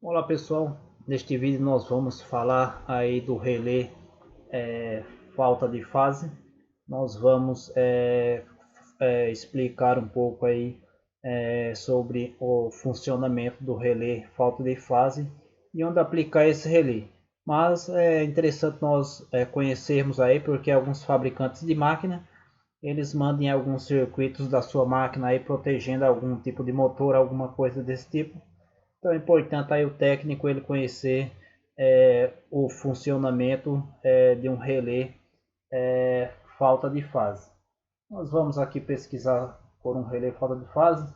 Olá pessoal, neste vídeo nós vamos falar aí do relé falta de fase. Nós vamos explicar um pouco aí sobre o funcionamento do relé falta de fase e onde aplicar esse relé. Mas é interessante nós conhecermos aí, porque alguns fabricantes de máquina eles mandam alguns circuitos da sua máquina aí protegendo algum tipo de motor, alguma coisa desse tipo. Então é importante aí o técnico ele conhecer o funcionamento de um relé falta de fase. Nós vamos aqui pesquisar por um relé falta de fase.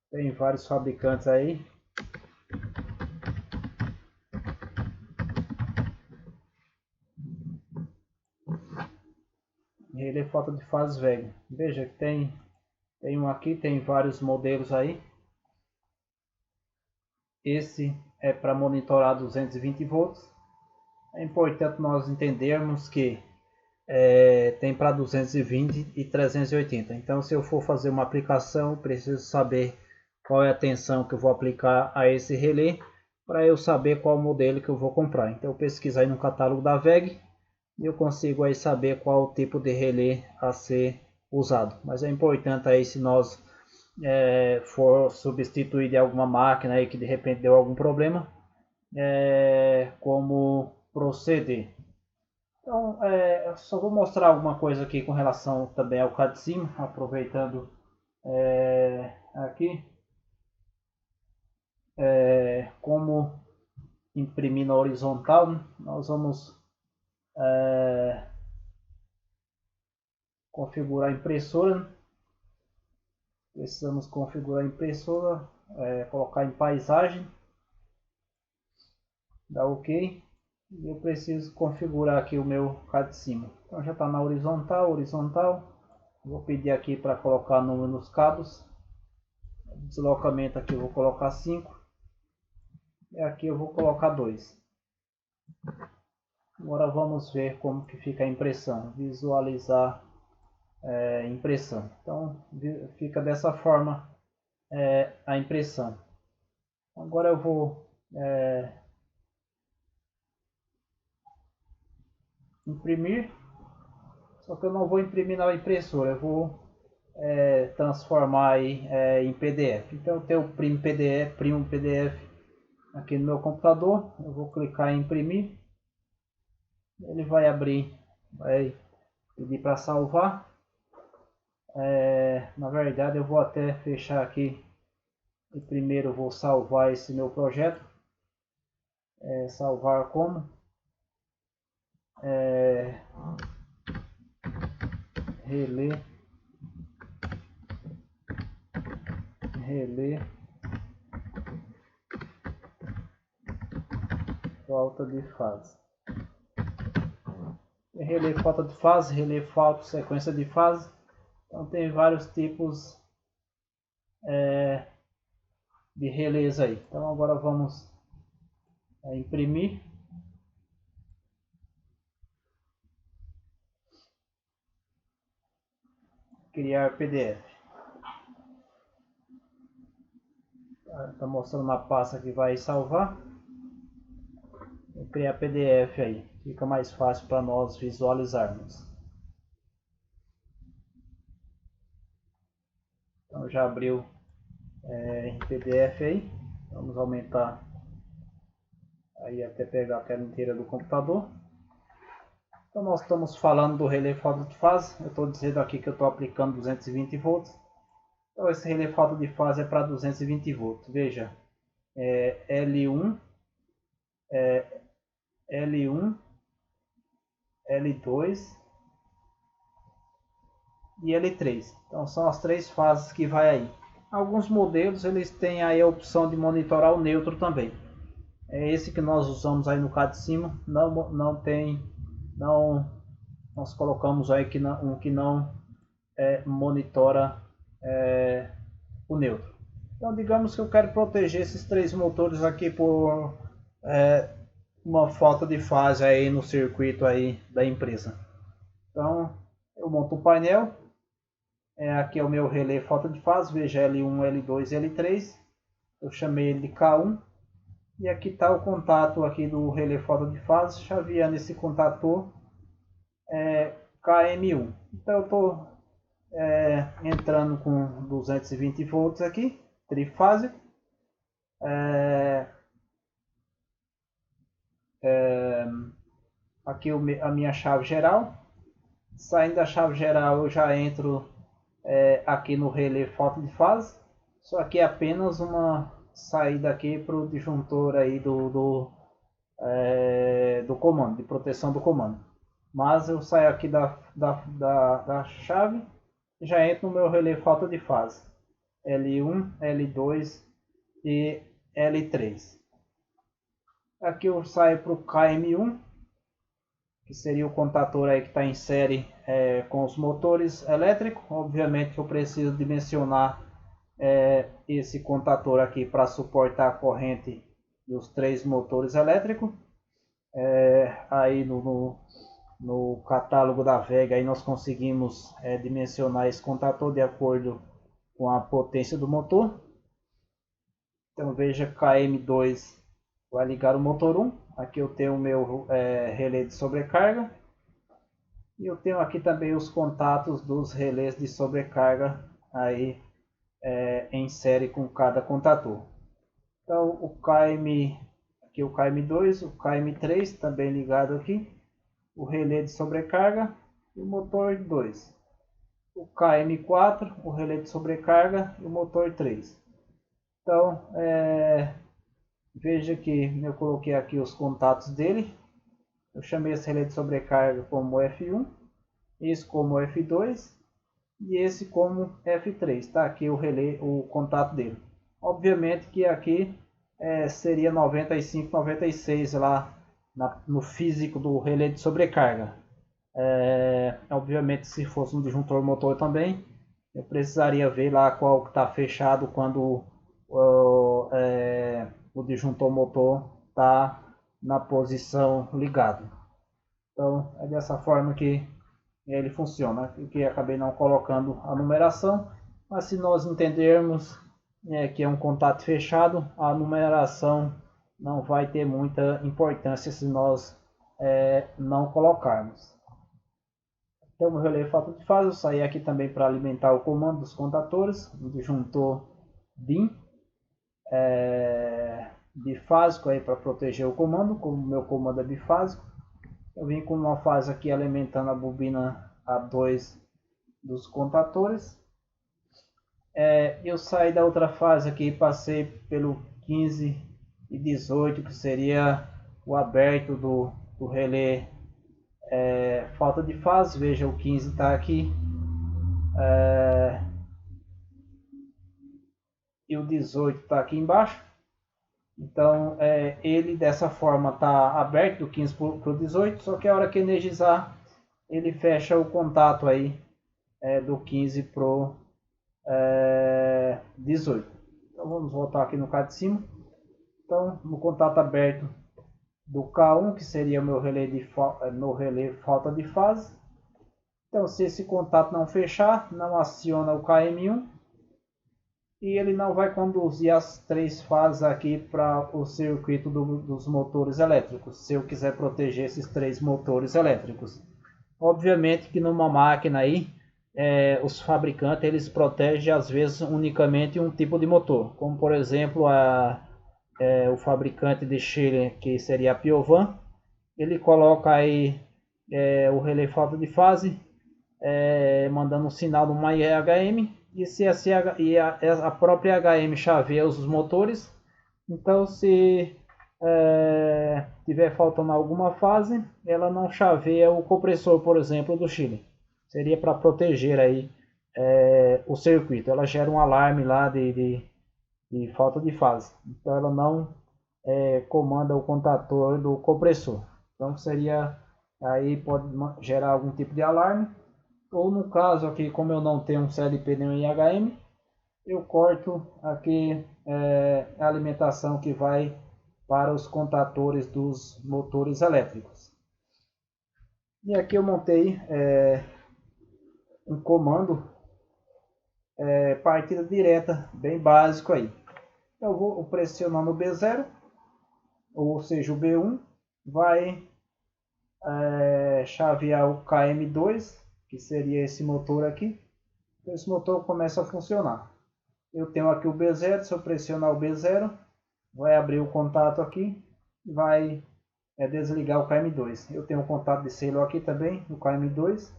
Tem vários fabricantes aí. Relé falta de fase velho. Veja que tem um aqui, tem vários modelos aí. Esse é para monitorar 220 volts. É importante nós entendermos que tem para 220 e 380. Então, se eu for fazer uma aplicação, preciso saber qual é a tensão que eu vou aplicar a esse relé para eu saber qual modelo que eu vou comprar. Então, eu pesquiso aí no catálogo da WEG e eu consigo aí saber qual o tipo de relé a ser usado. Mas é importante aí, se nós for substituir de alguma máquina aí que de repente deu algum problema, como proceder. Então, eu só vou mostrar alguma coisa aqui com relação também ao catecismo, aproveitando aqui, como imprimir na horizontal. Né? Nós vamos configurar a impressora. Né? Precisamos configurar a impressora, colocar em paisagem, dar OK. E eu preciso configurar aqui o meu catecismo. Então já está na horizontal. Vou pedir aqui para colocar número nos cabos. Deslocamento aqui eu vou colocar 5. E aqui eu vou colocar 2. Agora vamos ver como que fica a impressão. Visualizar impressão. Então fica dessa forma a impressão. Agora eu vou imprimir. Só que eu não vou imprimir na impressora. Eu vou transformar aí, em PDF. Então eu tenho o primo PDF aqui no meu computador. Eu vou clicar em imprimir. Ele vai abrir, vai pedir para salvar. Na verdade eu vou até fechar aqui e primeiro vou salvar esse meu projeto. Salvar como relé falta de fase. Relé falta de fase, relé falta sequência de fase. Então tem vários tipos de relés aí. Então agora vamos imprimir. Criar PDF. Está mostrando uma pasta que vai salvar. Vou criar PDF aí. Fica mais fácil para nós visualizarmos. Então já abriu em PDF aí. Vamos aumentar aí até pegar a tela inteira do computador. Então nós estamos falando do relé falta de fase. Eu estou dizendo aqui que eu estou aplicando 220 volts. Então esse relé falta de fase é para 220 volts. Veja, L1, L1, L2 e L3. Então são as três fases que vai aí. Alguns modelos eles têm aí a opção de monitorar o neutro também. É esse que nós usamos aí no cá de cima. Não tem, não, nós colocamos aí um que não monitora o neutro. Então digamos que eu quero proteger esses três motores aqui por uma falta de fase aí no circuito aí da empresa. Então eu monto o painel. Aqui é o meu relé falta de fase, veja L1, L2 e L3. eu chamei ele de K1. E aqui está o contato aqui do relé falta de fase, chaveando esse contator KM1. Então eu estou entrando com 220 volts aqui, trifásico. Aqui a minha chave geral. Saindo da chave geral eu já entro aqui no relé falta de fase. Só que é apenas uma saída aqui para o disjuntor aí do comando, de proteção do comando. Mas eu saio aqui da chave e já entro no meu relé falta de fase. L1, L2 e L3. Aqui eu saio para o KM1, que seria o contator aí que está em série com os motores elétricos. Obviamente eu preciso dimensionar esse contator aqui para suportar a corrente dos 3 motores elétricos. Aí no catálogo da Vega aí nós conseguimos dimensionar esse contator de acordo com a potência do motor. Então veja, KM2 vai ligar o motor 1. Aqui eu tenho o meu relé de sobrecarga. E eu tenho aqui também os contatos dos relés de sobrecarga aí em série com cada contator. Então o aqui o KM2, o KM3 também ligado aqui, o relé de sobrecarga e o motor 2. O KM4, o relé de sobrecarga e o motor 3. Então veja que eu coloquei aqui os contatos dele. Eu chamei esse relé de sobrecarga como F1, esse como F2 e esse como F3. Está aqui o relé, o contato dele. Obviamente que aqui seria 95, 96 lá no físico do relé de sobrecarga. Obviamente se fosse um disjuntor motor também, eu precisaria ver lá qual está fechado quando o disjuntor motor está na posição ligado. Então é dessa forma que ele funciona. Que acabei não colocando a numeração, mas se nós entendermos que é um contato fechado, a numeração não vai ter muita importância se nós não colocarmos. Então o relé falta de fase, eu saí aqui também para alimentar o comando dos contatores, o disjuntor DIN bifásico aí para proteger o comando, como o meu comando é bifásico. Eu vim com uma fase aqui alimentando a bobina A2 dos contatores. Eu saí da outra fase aqui e passei pelo 15 e 18, que seria o aberto do relé falta de fase. Veja, o 15 está aqui e o 18 está aqui embaixo. Então ele dessa forma está aberto do 15 para o 18, só que a hora que energizar ele fecha o contato aí do 15 para o 18. Então vamos voltar aqui no caso de cima. Então no contato aberto do K1, que seria o meu relé falta de fase. Então se esse contato não fechar, não aciona o KM1 e ele não vai conduzir as 3 fases aqui para o circuito dos motores elétricos, se eu quiser proteger esses 3 motores elétricos. Obviamente que numa máquina aí, os fabricantes eles protegem às vezes unicamente um tipo de motor, como por exemplo o fabricante de Chile, que seria a Piovan, ele coloca aí o relé falta de fase, mandando um sinal numa IHM, e se a própria HM chaveia os motores. Então se tiver faltando alguma fase, ela não chaveia o compressor, por exemplo, do Chile. Seria para proteger aí o circuito. Ela gera um alarme lá de falta de fase. Então ela não comanda o contator do compressor. Então seria aí pode gerar algum tipo de alarme. Ou no caso aqui, como eu não tenho um CLP nem um IHM, eu corto aqui a alimentação que vai para os contatores dos motores elétricos. E aqui eu montei um comando partida direta bem básico aí. Eu vou pressionando o B0, ou seja, o B1, vai chavear o KM2, que seria esse motor aqui. Esse motor começa a funcionar. Eu tenho aqui o B0, se eu pressionar o B0, vai abrir o contato aqui, vai desligar o KM2. Eu tenho um contato de selo aqui também, no KM2.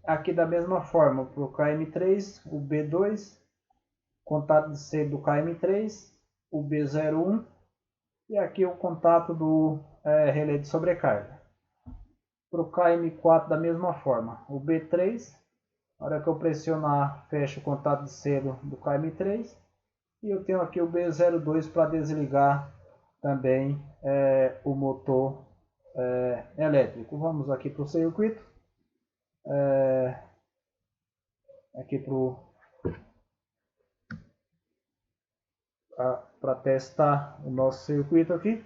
Aqui da mesma forma, para o KM3, o B2, contato de selo do KM3, o B01, e aqui o contato do relé de sobrecarga. Para o KM4 da mesma forma, o B3, na hora que eu pressionar, fecha o contato de selo do KM3, e eu tenho aqui o B02 para desligar também o motor elétrico. Vamos aqui para o circuito, aqui para testar o nosso circuito aqui.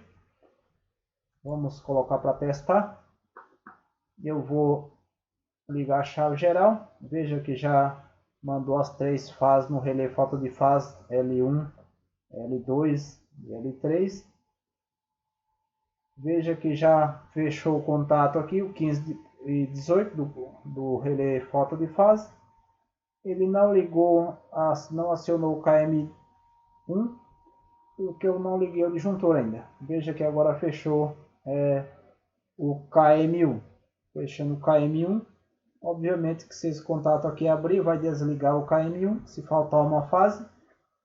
Vamos colocar para testar. Eu vou ligar a chave geral. Veja que já mandou as 3 fases no relé falta de fase L1, L2 e L3. Veja que já fechou o contato aqui, o 15 e 18 do relé falta de fase. Ele não ligou, não acionou o KM1, porque eu não liguei o disjuntor ainda. Veja que agora fechou o KM1. Fechando o KM1, obviamente que se esse contato aqui abrir, vai desligar o KM1, se faltar uma fase.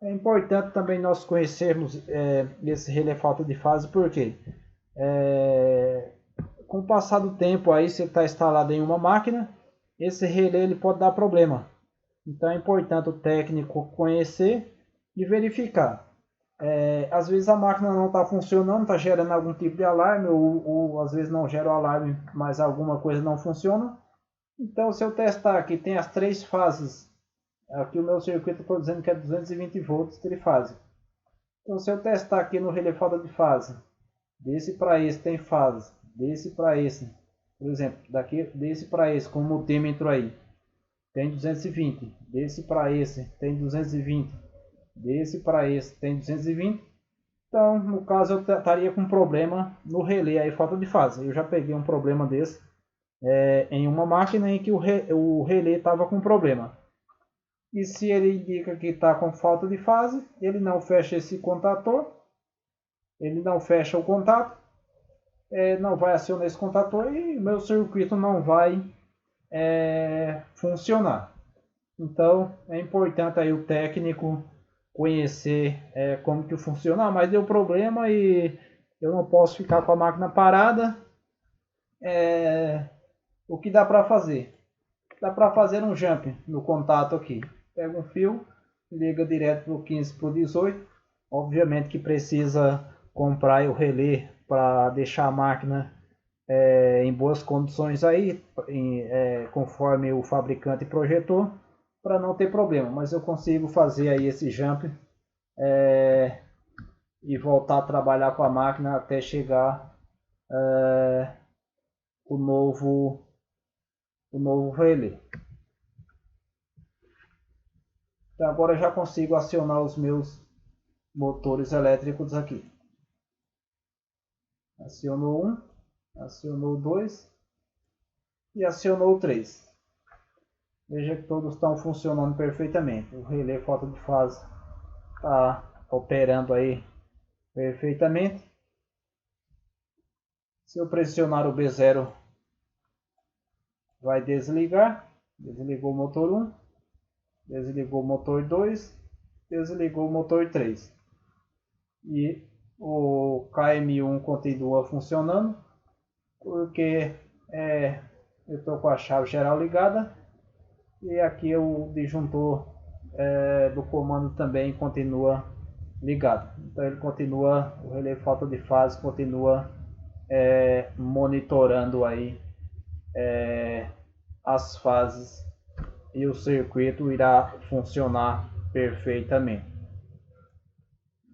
É importante também nós conhecermos esse relé falta de fase, porque com o passar do tempo, aí se está instalado em uma máquina, esse relé ele pode dar problema. Então é importante o técnico conhecer e verificar. Às vezes a máquina não está funcionando, está gerando algum tipo de alarme, ou às vezes não gera o alarme, mas alguma coisa não funciona. Então, se eu testar aqui, tem as 3 fases. Aqui o meu circuito, estou dizendo que é 220 volts trifásico. Então, se eu testar aqui no relé falta de fase, desse para esse tem fase, desse para esse, por exemplo, desse para esse, com o multímetro aí, tem 220, desse para esse tem 220, desse para esse tem 220. Então, no caso, eu estaria com problema no relé aí, falta de fase. Eu já peguei um problema desse em uma máquina em que o relé estava com problema. E se ele indica que está com falta de fase, ele não fecha esse contator, ele não fecha o contato, não vai acionar esse contator e o meu circuito não vai funcionar. Então é importante aí o técnico conhecer como que funciona. Mas deu problema e eu não posso ficar com a máquina parada. O que dá para fazer? Dá para fazer um jump no contato aqui. Pega um fio, liga direto do 15 para o 18. Obviamente que precisa comprar o relé para deixar a máquina em boas condições aí, conforme o fabricante projetou, para não ter problema. Mas eu consigo fazer aí esse jump e voltar a trabalhar com a máquina até chegar o novo relé. Então agora eu já consigo acionar os meus motores elétricos aqui. Acionou 1, acionou 2 e acionou 3. Veja que todos estão funcionando perfeitamente. O relé falta de fase está operando aí perfeitamente. Se eu pressionar o B0, vai desligar. Desligou o motor 1, desligou o motor 2, desligou o motor 3. E o KM1 continua funcionando, porque eu estou com a chave geral ligada. E aqui o disjuntor do comando também continua ligado. Então ele continua, o relé falta de fase continua monitorando aí as fases e o circuito irá funcionar perfeitamente.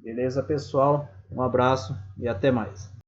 Beleza, pessoal? Um abraço e até mais.